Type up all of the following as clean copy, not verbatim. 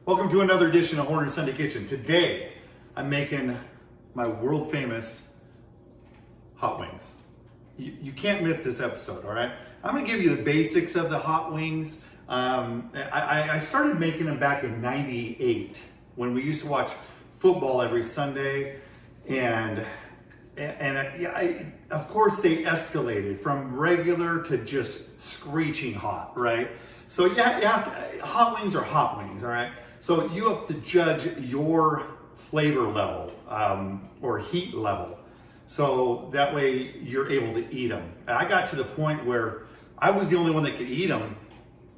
Welcome to another edition of Horner Sunday Kitchen. Today, I'm making my world famous hot wings. You can't miss this episode, all right? I'm gonna give you the basics of the hot wings. I started making them back in '98 when we used to watch football every Sunday, and of course they escalated from regular to just screeching hot, right? So yeah, hot wings are hot wings, all right? So you have to judge your flavor level or heat level, so that way you're able to eat them. I got to the point where I was the only one that could eat them,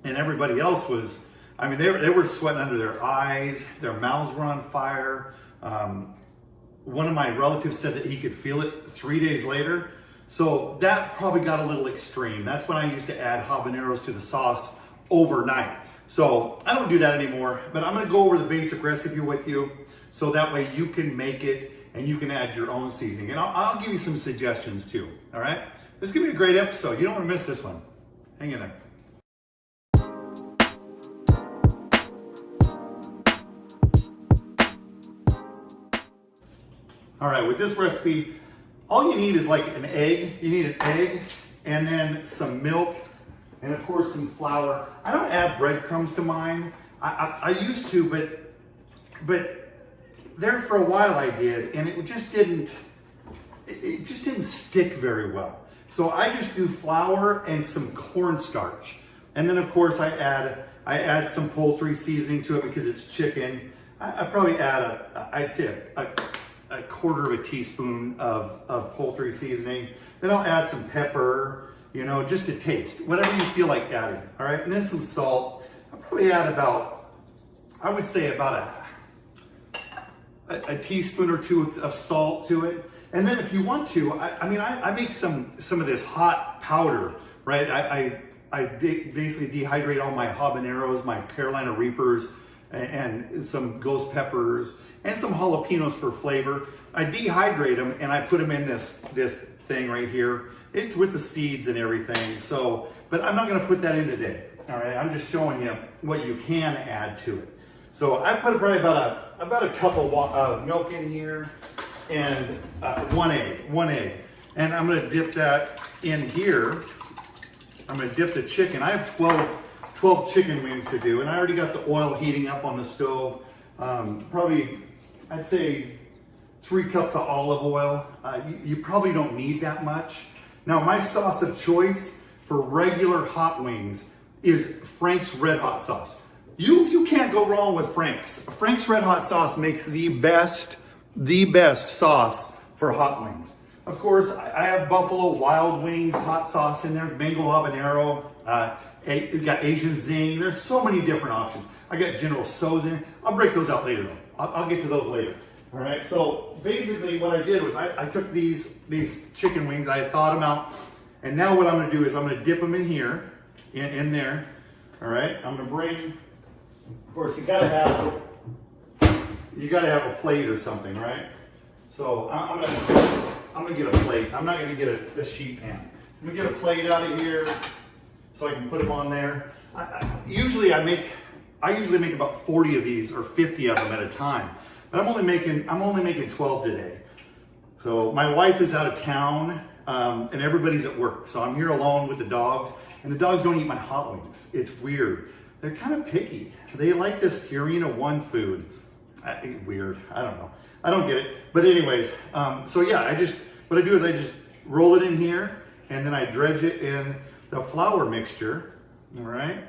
and everybody else was, I mean, they were sweating under their eyes, their mouths were on fire. One of my relatives said that he could feel it 3 days later. So that probably got a little extreme. That's when I used to add habaneros to the sauce overnight. So I don't do that anymore, but I'm gonna go over the basic recipe with you so that way you can make it and you can add your own seasoning. And I'll give you some suggestions too, all right? This is gonna be a great episode. You don't wanna miss this one. Hang in there. All right, with this recipe, all you need is like an egg. You need an egg and then some milk and of course some flour. I don't add breadcrumbs to mine. I used to, but there for a while I did, and it just didn't stick very well. So I just do flour and some cornstarch. And then of course I add some poultry seasoning to it because it's chicken. I probably add I'd say a quarter of a teaspoon of poultry seasoning. Then I'll add some pepper, you know, just to taste, whatever you feel like adding, all right? And then some salt. I'll probably add about, I would say about a teaspoon or two of salt to it. And then if you want to, I make some of this hot powder, right? I basically dehydrate all my habaneros, my Carolina Reapers, and some ghost peppers, and some jalapenos for flavor. I dehydrate them and I put them in this thing right here. It's with the seeds and everything. So, but I'm not gonna put that in today. All right, I'm just showing you what you can add to it. So I put probably about a cup of milk in here and one egg. And I'm gonna dip that in here. I'm gonna dip the chicken. I have 12 chicken wings to do, and I already got the oil heating up on the stove. Probably, I'd say 3 cups of olive oil. You probably don't need that much. Now, my sauce of choice for regular hot wings is Frank's Red Hot sauce. You can't go wrong with Frank's. Frank's Red Hot sauce makes the best sauce for hot wings. Of course, I have Buffalo Wild Wings hot sauce in there, mango habanero, you got Asian zing. There's so many different options. I got General Tso's in. I'll break those out later though. I'll get to those later. All right, so basically what I did was I took these chicken wings, I had thawed them out, and now what I'm gonna do is I'm gonna dip them in here, in there. All right, I'm gonna bring, of course you gotta have a plate or something, right? So I'm gonna get a plate. I'm not gonna get a sheet pan. I'm gonna get a plate out of here so I can put them on there. I usually make about 40 of these or 50 of them at a time. But I'm only making 12 today. So my wife is out of town and everybody's at work. So I'm here alone with the dogs, and the dogs don't eat my hot wings. It's weird. They're kind of picky. They like this Purina One food. Weird, I don't know. I don't get it. But anyways, so yeah, what I do is I just roll it in here and then I dredge it in the flour mixture, all right?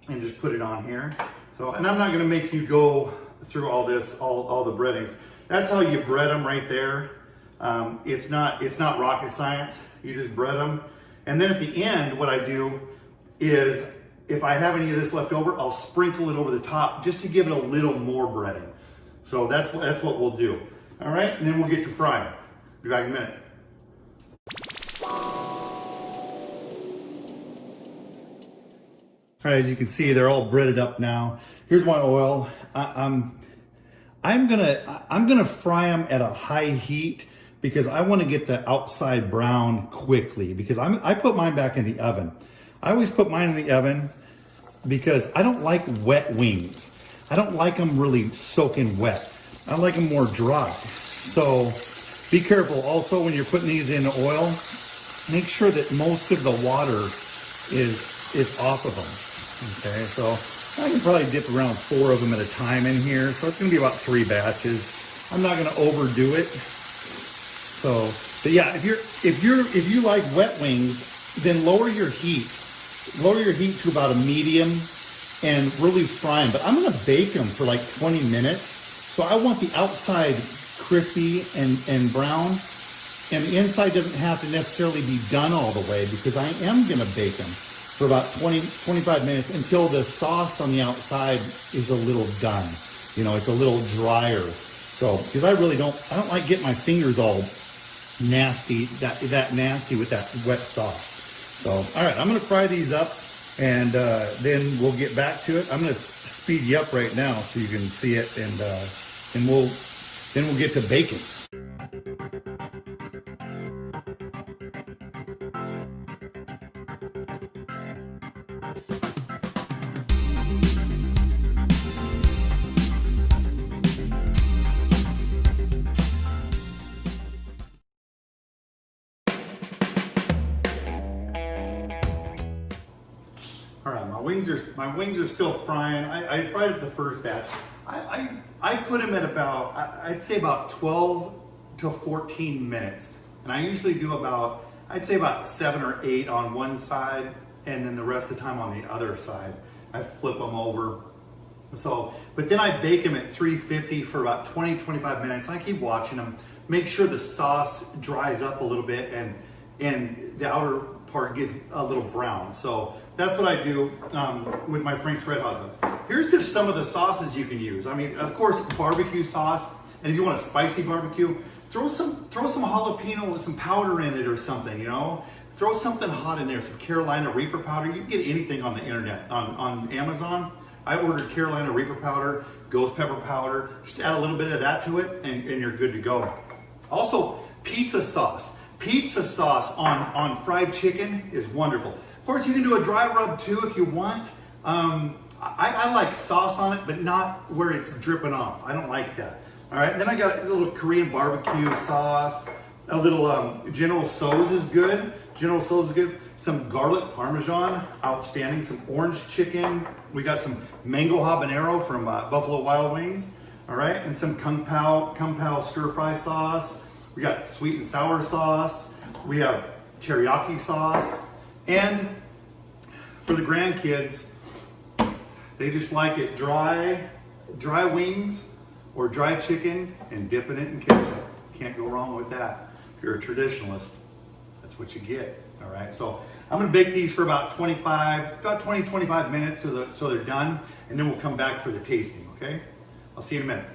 And just put it on here. So, and I'm not gonna make you go through all this, all the breadings. That's how you bread them right there. It's not rocket science. You just bread them. And then at the end, what I do is, if I have any of this left over, I'll sprinkle it over the top just to give it a little more breading. So that's what we'll do. All right, and then we'll get to frying. Be back in a minute. All right, as you can see, they're all breaded up now. Here's my oil. I'm gonna fry them at a high heat because I want to get the outside brown quickly, because I put mine back in the oven. I always put mine in the oven because I don't like wet wings. I don't like them really soaking wet. I like them more dry. So be careful also when you're putting these in oil. Make sure that most of the water is off of them. Okay, so I can probably dip around 4 of them at a time in here. So it's gonna be about 3 batches. I'm not gonna overdo it. So, but yeah, if you like wet wings, then lower your heat. Lower your heat to about a medium and really fry them. But I'm gonna bake them for like 20 minutes. So I want the outside crispy and brown, and the inside doesn't have to necessarily be done all the way, because I am gonna bake them for about 20-25 minutes until the sauce on the outside is a little done. You know, it's a little drier. So, because I don't like getting my fingers all nasty, that nasty with that wet sauce. So, all right, I'm gonna fry these up, and then we'll get back to it. I'm gonna speed you up right now so you can see it, and we'll get to baking. All right, my wings are still frying. I fried up the first batch. I put them at about, I'd say about 12 to 14 minutes. And I usually do about, I'd say about 7 or 8 on one side, and then the rest of the time on the other side. I flip them over. So, but then I bake them at 350 for about 20-25 minutes. And I keep watching them, make sure the sauce dries up a little bit and the outer part gets a little brown. So that's what I do with my Frank's Red Hot Sauce. Here's just some of the sauces you can use. I mean, of course, barbecue sauce, and if you want a spicy barbecue, throw some jalapeno with some powder in it or something, you know? Throw something hot in there, some Carolina Reaper powder. You can get anything on the internet, on Amazon. I ordered Carolina Reaper powder, ghost pepper powder. Just add a little bit of that to it, and you're good to go. Also, pizza sauce. Pizza sauce on fried chicken is wonderful. Of course, you can do a dry rub too if you want. I like sauce on it, but not where it's dripping off. I don't like that. All right, and then I got a little Korean barbecue sauce. A little General Tso's is good. General Tso's is good. Some garlic parmesan, outstanding. Some orange chicken. We got some mango habanero from Buffalo Wild Wings. All right, and some Kung Pao stir fry sauce. We got sweet and sour sauce. We have teriyaki sauce. And for the grandkids, they just like it dry wings or dry chicken and dipping it in ketchup. Can't go wrong with that. If you're a traditionalist, that's what you get. All right, so I'm gonna bake these for about 20-25 minutes so they're done, and then we'll come back for the tasting, okay? I'll see you in a minute.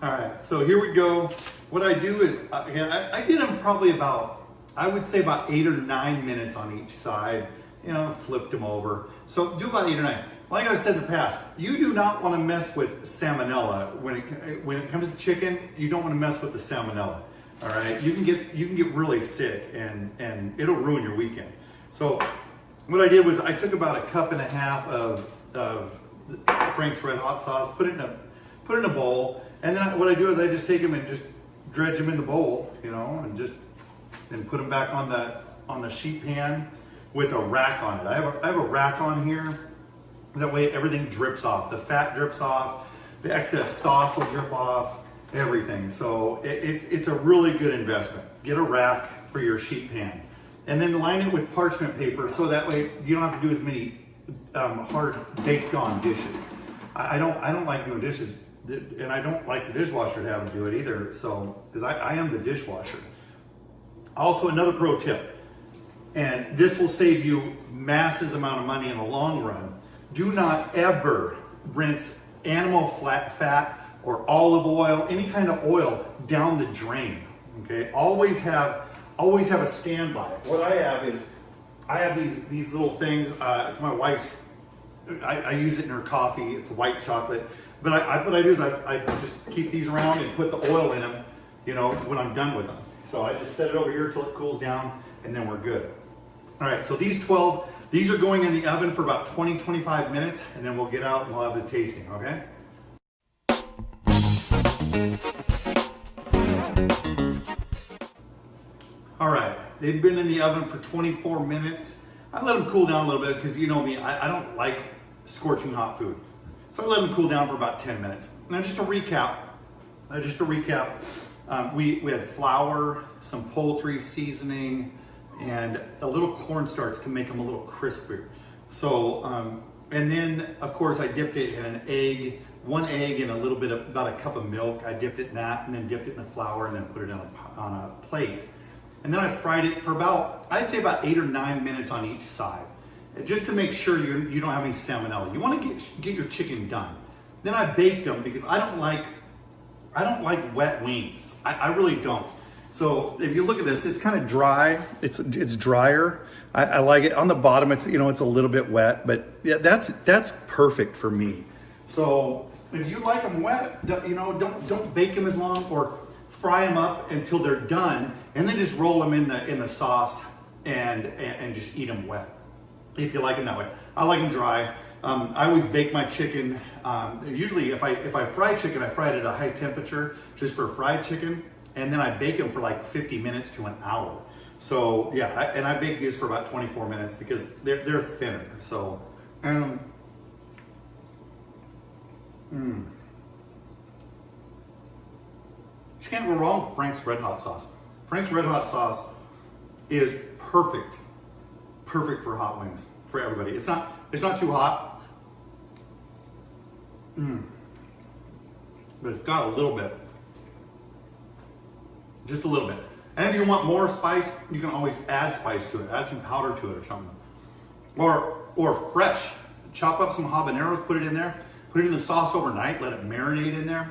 All right, so here we go. What I do is, I did them probably about, I would say about 8 or 9 minutes on each side. You know, flipped them over. So do about 8 or 9. Like I've said in the past, you do not want to mess with salmonella when it comes to chicken. You don't want to mess with the salmonella. All right, you can get really sick, and it'll ruin your weekend. So what I did was I took about 1.5 cups of Frank's Red Hot Sauce, put it in a bowl, and then what I do is I just take them and just dredge them in the bowl, you know, and put them back on the sheet pan with a rack on it. I have a rack on here. That way everything drips off. The fat drips off, the excess sauce will drip off, everything. So it's a really good investment. Get a rack for your sheet pan. And then line it with parchment paper so that way you don't have to do as many hard baked on dishes. I don't like doing dishes, and I don't like the dishwasher to have to do it either, so, because I am the dishwasher. Also, another pro tip, and this will save you massive amount of money in the long run. Do not ever rinse animal fat or olive oil, any kind of oil, down the drain. Okay, always have a standby. What I have is I have these little things. It's my wife's. I use it in her coffee. It's white chocolate. But what I do is I just keep these around and put the oil in them, you know, when I'm done with them. So I just set it over here till it cools down, and then we're good. All right, so these are going in the oven for about 20, 25 minutes, and then we'll get out and we'll have the tasting, okay? All right, they've been in the oven for 24 minutes. I let them cool down a little bit because you know me, I don't like scorching hot food. So I let them cool down for about 10 minutes. Now just to recap, we had flour, some poultry seasoning, and a little cornstarch to make them a little crispier. So, and then of course I dipped it in an egg, one egg and a little bit of, about a cup of milk. I dipped it in that and then dipped it in the flour and then put it on a plate. And then I fried it for about, I'd say about 8 or 9 minutes on each side, just to make sure you don't have any salmonella. You want to get your chicken done. Then I baked them because I don't like wet wings. I really don't. So if you look at this, it's kind of dry. It's drier. I like it. On the bottom, it's it's a little bit wet, but yeah, that's perfect for me. So if you like them wet, don't bake them as long, or fry them up until they're done, and then just roll them in the sauce and just eat them wet. If you like them that way, I like them dry. I always bake my chicken. Usually, if I fry chicken, I fry it at a high temperature just for fried chicken, and then I bake them for like 50 minutes to an hour. So yeah, and I bake these for about 24 minutes because they're thinner. So, you can't go wrong with Frank's Red Hot sauce. Frank's Red Hot sauce is perfect for hot wings for everybody. It's not too hot, but it's got a little bit, just a little bit. And if you want more spice, you can always add spice to it. Add some powder to it or something, or fresh. Chop up some habaneros, put it in there, put it in the sauce overnight, let it marinate in there.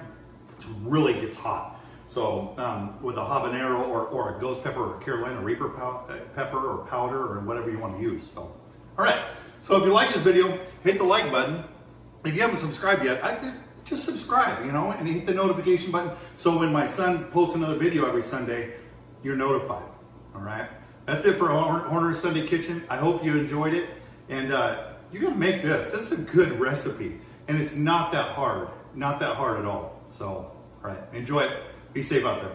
It really gets hot. So with a habanero or a ghost pepper or a Carolina Reaper pepper or powder or whatever you want to use. So, all right. So if you like this video, hit the like button. If you haven't subscribed yet, just subscribe, and hit the notification button. So when my son posts another video every Sunday, you're notified. All right. That's it for Horner's Sunday Kitchen. I hope you enjoyed it, and you're gonna make this. This is a good recipe, and it's not that hard. Not that hard at all. So, all right. Enjoy it. Be safe out there.